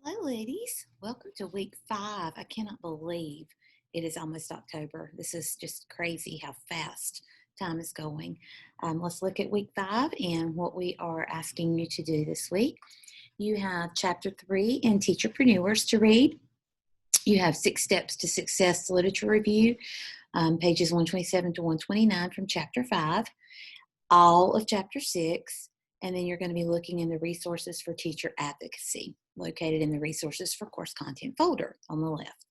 Hello, ladies. Welcome to week 5. I cannot believe it is almost October. This is just crazy how fast time is going. Let's look at week 5 and what we are asking you to do this week. You have chapter 3 in Teacherpreneurs to read. You have 6 Steps to Success literature review, pages 127 to 129 from chapter 5, all of chapter 6, and then you're going to be looking in the resources for teacher advocacy located in the resources for course content folder on the left.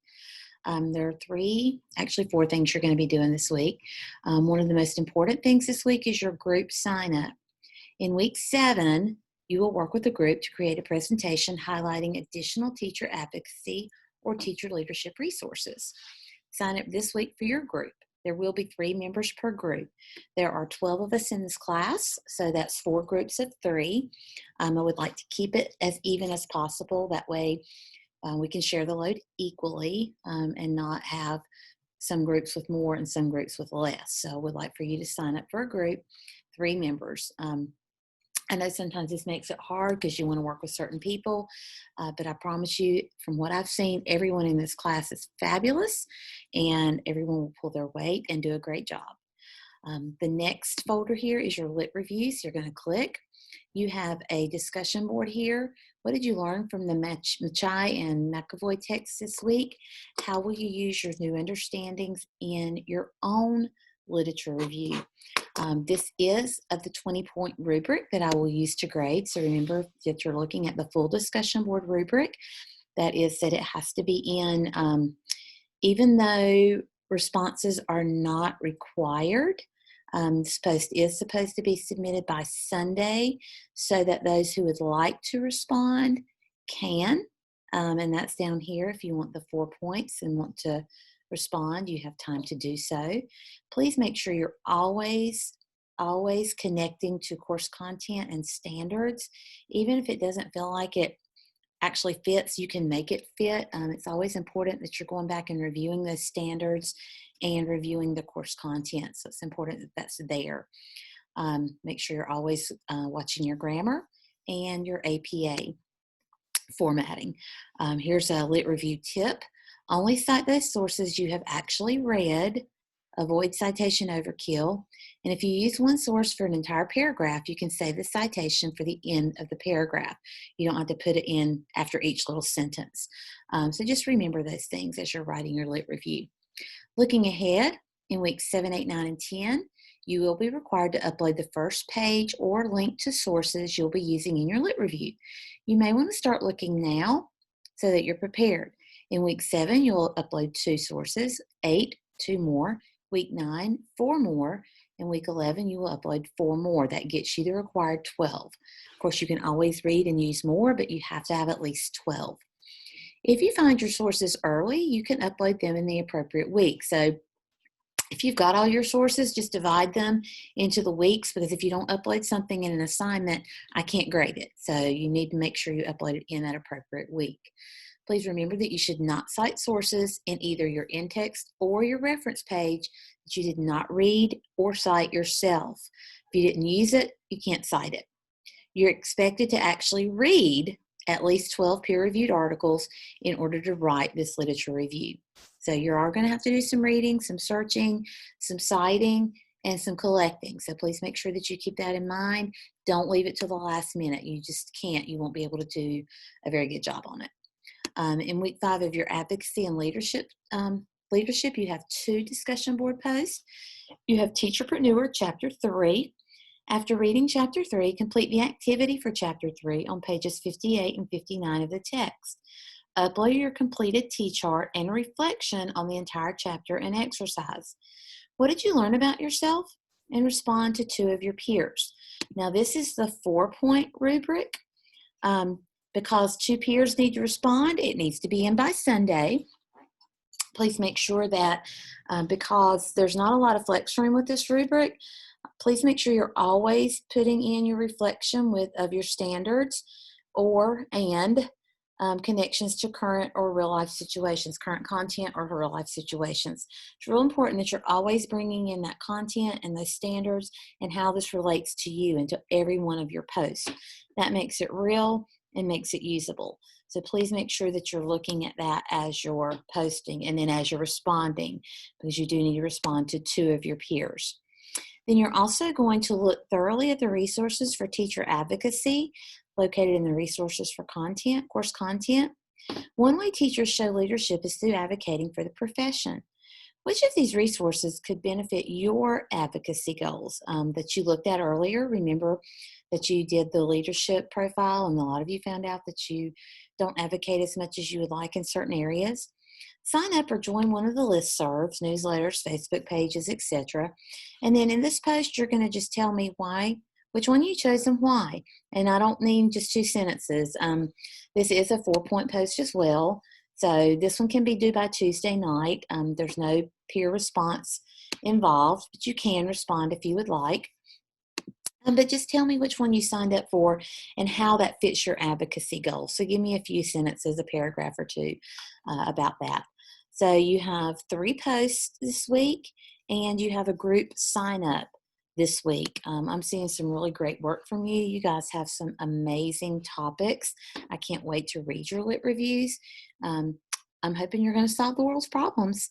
There are actually four things you're going to be doing this week. One of the most important things this week is your group sign up. In week 7, you will work with a group to create a presentation highlighting additional teacher advocacy or teacher leadership resources. Sign up this week for your group. There will be 3 members per group. There are 12 of us in this class, so that's 4 groups of 3. I would like to keep it as even as possible. That way we can share the load equally and not have some groups with more and some groups with less. So I would like for you to sign up for a group, 3 members. I know sometimes this makes it hard because you want to work with certain people, but I promise you, from what I've seen, everyone in this class is fabulous, and everyone will pull their weight and do a great job. The next folder here is your lit reviews. You're going to click. You have a discussion board here. What did you learn from the Machai and McAvoy text this week? How will you use your new understandings in your own literature review? This is of the 20-point rubric that I will use to grade. So remember that you're looking at the full discussion board rubric. That is that it has to be in, even though responses are not required, this post is supposed to be submitted by Sunday so that those who would like to respond can. And that's down here. If you want the 4 points and want to respond, you have time to do so. Please make sure you're always connecting to course content and standards. Even if it doesn't feel like it actually fits, you can make it fit. It's always important that you're going back and reviewing those standards and reviewing the course content. So it's important that that's there. Make sure you're always watching your grammar and your APA formatting. Here's a lit review tip. Only cite those sources you have actually read. Avoid citation overkill. And if you use one source for an entire paragraph, you can save the citation for the end of the paragraph. You don't have to put it in after each little sentence. So just remember those things as you're writing your lit review. Looking ahead, in weeks 7, 8, 9, and 10, you will be required to upload the first page or link to sources you'll be using in your lit review. You may want to start looking now so that you're prepared. In week 7, you'll upload 2 sources, 8, 2 more, week 9, 4 more, and week 11, you will upload 4 more. That gets you the required 12. Of course, you can always read and use more, but you have to have at least 12. If you find your sources early, you can upload them in the appropriate week. So if you've got all your sources, just divide them into the weeks, because if you don't upload something in an assignment, I can't grade it. So you need to make sure you upload it in that appropriate week. Please remember that you should not cite sources in either your in-text or your reference page that you did not read or cite yourself. If you didn't use it, you can't cite it. You're expected to actually read at least 12 peer-reviewed articles in order to write this literature review. So you are going to have to do some reading, some searching, some citing, and some collecting. So please make sure that you keep that in mind. Don't leave it till the last minute. You just can't. You won't be able to do a very good job on it. In week 5 of your advocacy and leadership, you have 2 discussion board posts. You have Teacherpreneur Chapter 3. After reading Chapter 3, complete the activity for Chapter 3 on pages 58 and 59 of the text. Upload your completed T-chart and reflection on the entire chapter and exercise. What did you learn about yourself? And respond to 2 of your peers. Now, this is the 4-point rubric. Because 2 peers need to respond, it needs to be in by Sunday. Please make sure that because there's not a lot of flex room with this rubric, please make sure you're always putting in your reflection of your standards and connections to current or real life situations, current content or real life situations. It's real important that you're always bringing in that content and those standards and how this relates to you and to every one of your posts. That makes it real. and makes it usable. So please make sure that you're looking at that as you're posting and then as you're responding, because you do need to respond to 2 of your peers. Then you're also going to look thoroughly at the resources for teacher advocacy located in the resources for content, course content. One way teachers show leadership is through advocating for the profession. Which of these resources could benefit your advocacy goals that you looked at earlier? Remember that you did the leadership profile, and a lot of you found out that you don't advocate as much as you would like in certain areas. Sign up or join one of the listservs, newsletters, Facebook pages, etc. And then in this post, you're going to just tell me why, which one you chose and why. And I don't need just 2 sentences. This is a 4-point post as well. So this one can be due by Tuesday night. There's no peer response involved, but you can respond if you would like. But just tell me which one you signed up for and how that fits your advocacy goal. So give me a few sentences, a paragraph or two about that. So you have 3 posts this week, and you have a group sign up this week. I'm seeing some really great work from you. You guys have some amazing topics. I can't wait to read your lit reviews. I'm hoping you're going to solve the world's problems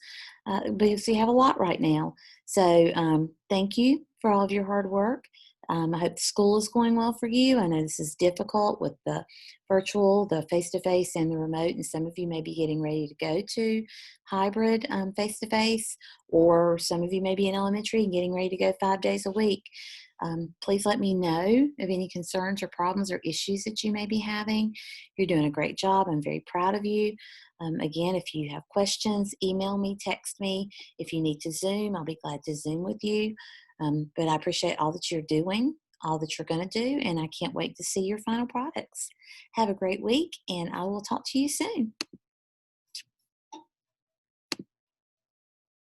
because you have a lot right now. So thank you for all of your hard work. I hope the school is going well for you. I know this is difficult with the virtual, the face-to-face, and the remote, and some of you may be getting ready to go to hybrid face-to-face, or some of you may be in elementary and getting ready to go 5 days a week. Please let me know of any concerns or problems or issues that you may be having. You're doing a great job. I'm very proud of you. Again, if you have questions, email me, text me. If you need to Zoom, I'll be glad to Zoom with you. But I appreciate all that you're doing, all that you're going to do, and I can't wait to see your final products. Have a great week, and I will talk to you soon.